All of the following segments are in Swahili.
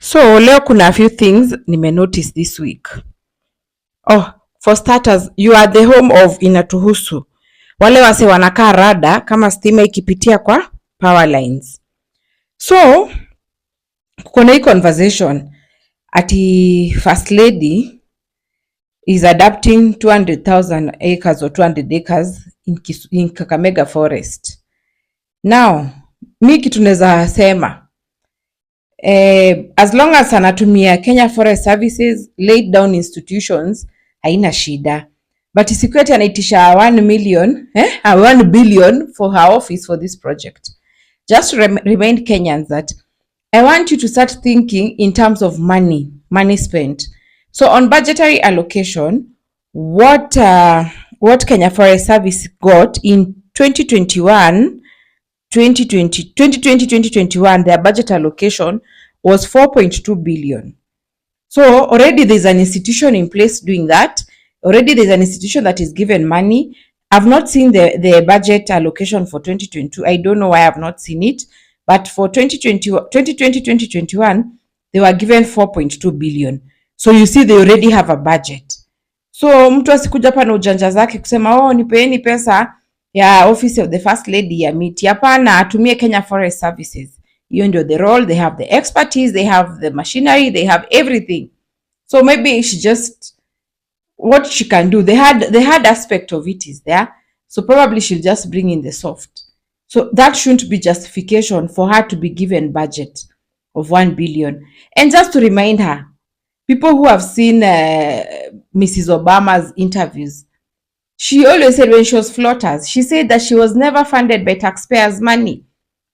So leo kuna a few things notice this week. Oh, for starters, you are the home of inatuhusu. Wale wase wanakaa rada kama stima ikipitia kwa power lines. So kuna hii conversation ati first lady is adapting 200,000 acres or 200 acres in Kakamega forest. Now, mi kitu naweza sema as long as anatumia Kenya Forest Services laid down institutions haina shida, but isikweti anaitisha 1 billion for her office for this project. Just remind Kenyans that I want you to start thinking in terms of money spent. So on budgetary allocation, what Kenya Forest Service got in 2020-2021, their budget allocation was 4.2 billion. So already there's an institution in place doing that. Already there's an institution that is given money. I've not seen the budget allocation for 2022. I don't know why I've not seen it. But for 2020-2021, they were given 4.2 billion. So you see they already have a budget. So mtu asikuja hapa na ujanja zake kusema nipeeni pesa ya office of the first lady ya miti. Hapana, atumie Kenya Forest Services. Hiyo ndio the role, they have the expertise, they have the machinery, they have everything. So maybe she just, what she can do, the hard aspect of it is there. So probably she'll just bring in the soft. So that shouldn't be justification for her to be given budget of 1 billion. And just to remind her, people who have seen Mrs. Obama's interviews, she always said when she was floaters, she said that she was never funded by taxpayers' money.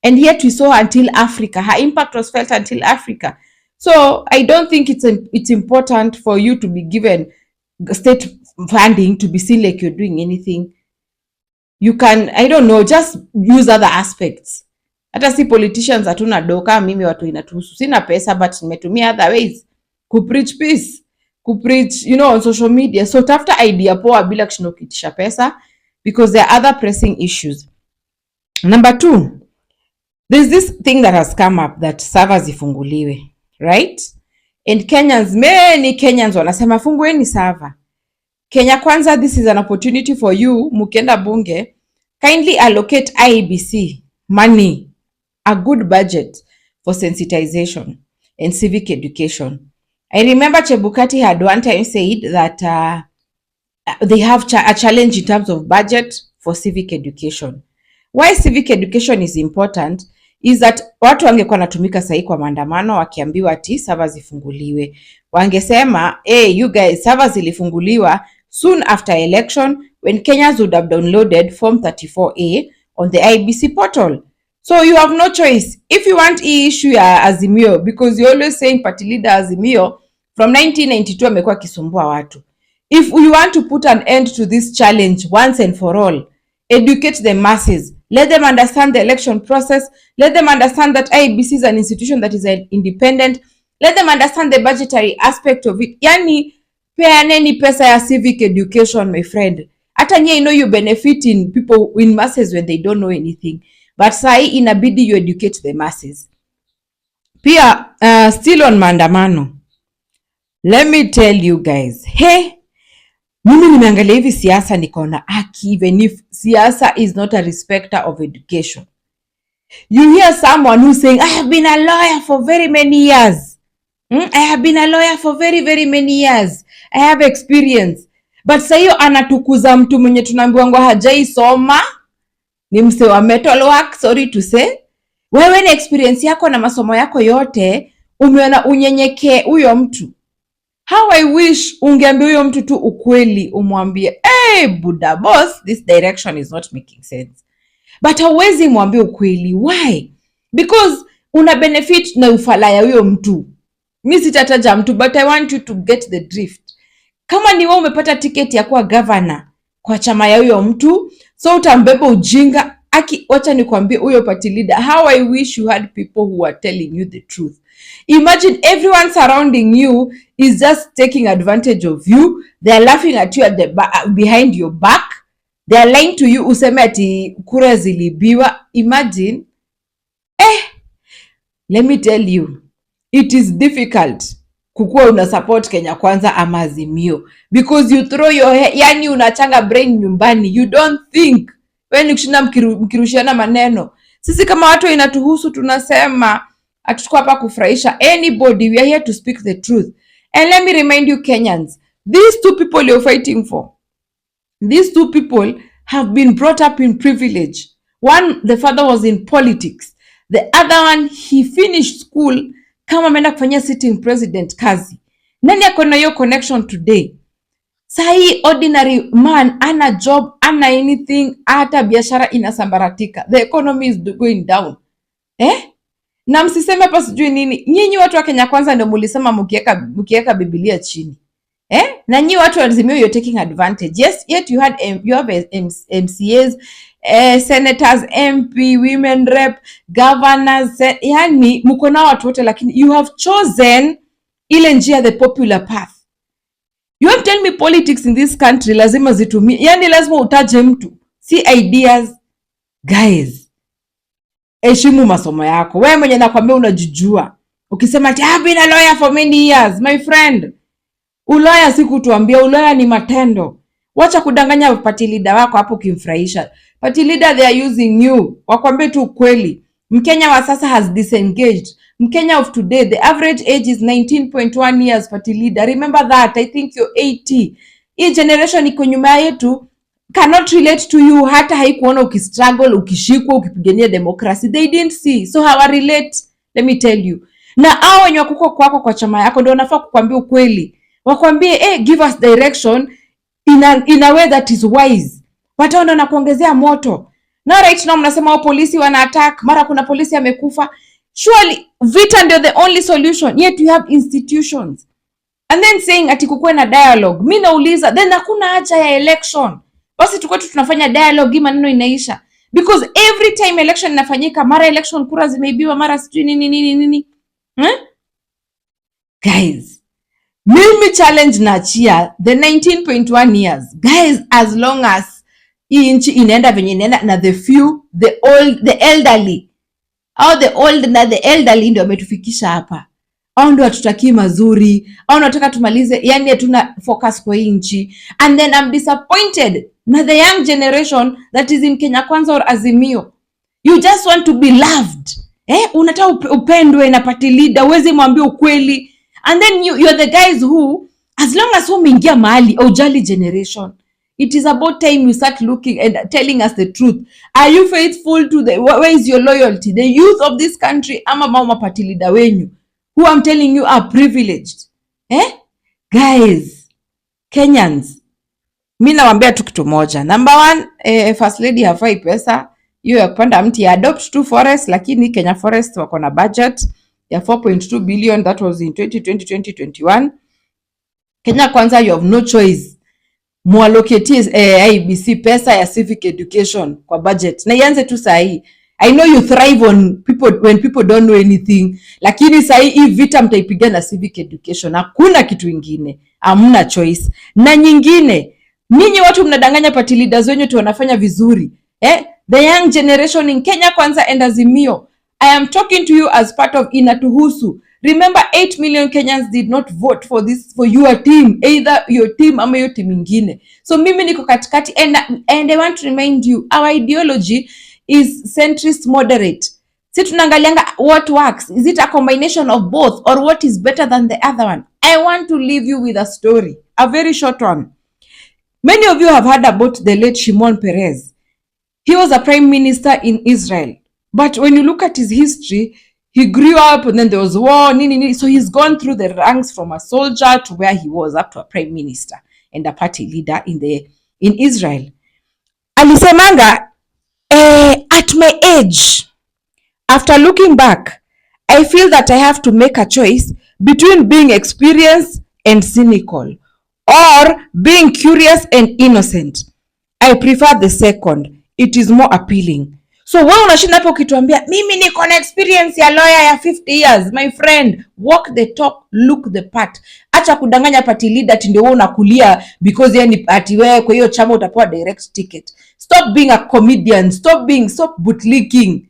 And yet we saw until Africa. Her impact was felt until Africa. So I don't think it's important for you to be given state funding to be seen like you're doing anything. You can, I don't know, just use other aspects. Hata si politicians hatuna doka, mimi watu inatuhusu. Sina pesa, but nimetumia other ways. Kupreach peace. Kupreach, on social media. So tafuta idea poa bila kushinokitisha pesa, because there are other pressing issues. Number 2, there's this thing that has come up that servers ifunguliwe, right? And many Kenyans wanasema fungueni server. Kenya Kwanza, this is an opportunity for you, mukienda bunge, kindly allocate IEBC money, a good budget for sensitization and civic education. I remember Chebukati had one time said that they have a challenge in terms of budget for civic education. Why civic education is important is that watu wangekuwa natumika sahi kwa maandamano wakiambiwa ati servers ifunguliwe. Wangesema, you guys, servers ilifunguliwa soon after election when Kenyans would have downloaded Form 34A on the IEBC portal. So you have no choice. If you want issue ya Azimio, because you're always saying party leader Azimio from 1992 amekuwa kisumbua watu. If you want to put an end to this challenge once and for all, educate the masses. Let them understand the election process. Let them understand that IEBC is an institution that is independent. Let them understand the budgetary aspect of it. Yani, peaneni pesa ya civic education, my friend. Hata nye you benefit in people, in masses when they don't know anything. But sai inabidi you educate the masses. Pia, still on maandamano. Let me tell you guys. Mimi nimeangalia hivi siasa nikaona even if siasa is not a respecter of education. You hear someone who's saying, I have been a lawyer for very many years. I have been a lawyer for very, very many years. I have experience. But sayo anatukuza mtu mwenye tunaambiwa hajai soma, ni mse wa metal work, sorry to say. Wewe na experience yako na masomo yako yote, umeona unyenyeke huyo mtu. How I wish ungeambia huyo mtu tu ukweli, umwambie, Buddha boss, this direction is not making sense. But hauwezi mwambie ukweli. Why? Because una benefit na ufalaya huyo mtu. Mimi sitataja mtu, but I want you to get the drift. Kama ni wewe umepata ticket ya kuwa governor kwa chama ya huyo mtu, so utambeba ujinga, wacha nikwambie huyo party leader, how I wish you had people who are telling you the truth. Imagine everyone surrounding you is just taking advantage of you. They are laughing at you at the behind your back. They are lying to you, useme ati kura zilibiwa. Imagine. Let me tell you, it is difficult kukuwa una support Kenya Kwanza ama Azimio because you throw your yani unachanga brain nyumbani, you don't think. Wewe ni kushinda mkirushiana maneno. Sisi kama watu inatuhusu tunasema hatuchukua hapa kufurahisha anybody, we are here to speak the truth. And let me remind you Kenyans, these two people you're fighting for, these two people have been brought up in privilege. One, the father was in politics. The other one, he finished school kama ameenda kufanyia sitting president kazi. Nani ako na hiyo connection today? Sahi ordinary man ana job, ana anything, hata biashara inasambaratika. The economy is going down. Na msiseme hapa sijui nini. Nyinyi watu wa Kenya Kwanza ndio mulisema mkiweka Biblia chini. Na nyinyi watu wa Azimio you're taking advantage. Yes, yet you have MCAs, senators, MP, women rep, governors, yani mko na watu wote, lakini you have chosen ile njia, the popular path. You have tell me politics in this country lazima zitumie, yani lazima utaje mtu, si ideas. Guys, heshimu masomo yako. Wewe mwenye nakwambia unajijua. Ukisema ati I've been a lawyer for many years, my friend, ulaya si kutuambia, ulaya ni matendo. Wacha kudanganya party leader wako hapo kimfurahisha. Party leader they are using you. Wakwambie tu kweli. Mkenya wa sasa has disengaged. Mkenya of today, the average age is 19.1 years party leader. Remember that. I think you're 80. Hii generation iko nyuma yetu cannot relate to you, hata haikuona ukistruggle, ukishikwa, ukipigania democracy. They didn't see. So how relate? Let me tell you. Na hao wenye wako kwako kwa chama yako ndio wanafaa kukwambia ukweli. Wakwambie give us direction in a way that is wise. Watu ndio nakuongezea moto. Na right now mnasema polisi wana attack, mara kuna polisi amekufa. Surely vita ndio the only solution. Yet you have institutions. And then saying ati kukuwe na dialogue. Mimi nauliza, then hakuna haja ya election. Basi tuko tunafanya dialogue, maneno inaisha. Because every time election inafanyika, mara election kura zimeibiwa, mara sijui nini. Guys, mimi challenge na chia the 19.1 years. Guys, as long as hii nchi inaenda venye inaenda na the few, the old, the elderly, au the old na the elderly ndio wametufikisha hapa. Au ndio hatutaki mazuri, au nataka tumalize, yani hatuna focus kwa hii nchi. And then I'm disappointed na the young generation that is in Kenya Kwanza or Azimio. You just want to be loved. Unataka upendwe na party leader, uweze mwambie ukweli. And then you're the guys who, as long as umeingia mahali, ujali generation. It is about time you start looking and telling us the truth. Are you faithful to where is your loyalty? The youth of this country, ama mama party leader wenyu, who I'm telling you are privileged. Guys, Kenyans, mimi nawaambia tu kitu moja. Number one, first lady hafai pesa. Hiyo ya kupanda mti ya adopt to forest, lakini Kenya Forest wako na budget ya 4.2 billion, that was in 2020-2021. Kenya Kwanza, you have no choice. Muallocate IBC pesa ya civic education kwa budget. Na ianze tu sahi. I know you thrive on people when people don't know anything. Lakini sahi hii vita mtaipigana civic education. Hakuna kitu kingine. Hamna choice. Na nyingine, ninyi watu mnadanganya party leaders wenyu tu wanafanya vizuri. The young generation in Kenya Kwanza and Azimio. I am talking to you as part of inatuhusu. Remember 8 million Kenyans did not vote for your team, either your team ama your team ingine. So mimi niko katikati and I want to remind you, our ideology is centrist moderate. Si tunaangalianga what works. Is it a combination of both or what is better than the other one? I want to leave you with a story, a very short one. Many of you have heard about the late Shimon Peres. He was a prime minister in Israel. But when you look at his history, he grew up and then there was war, so he's gone through the ranks from a soldier to where he was up to a prime minister and a party leader in Israel. Alisemanga, at my age, after looking back, I feel that I have to make a choice between being experienced and cynical or being curious and innocent. I prefer the second. It is more appealing. So wewe unashinda hapo ukituambia mimi niko na experience ya lawyer ya 50 years. My friend, walk the talk, look the part. Acha kudanganya party leader ati ndio wewe unakulia because yeye ni ati wewe kwa hiyo chama utapewa direct ticket. Stop being a comedian, stop bootlicking.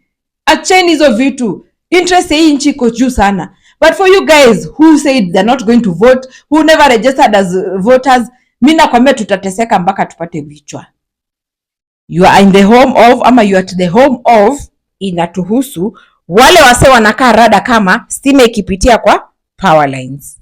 Acheni hizo vitu. Interest hii nchi iko juu sana. But for you guys who said they're not going to vote, who never registered as voters, mimi nakwambia tutateseka mpaka tupate vichwa. You are in the home of, ama you are at the home of, inatuhusu wale wase wanakaa rada kama stima ikipitia kwa power lines.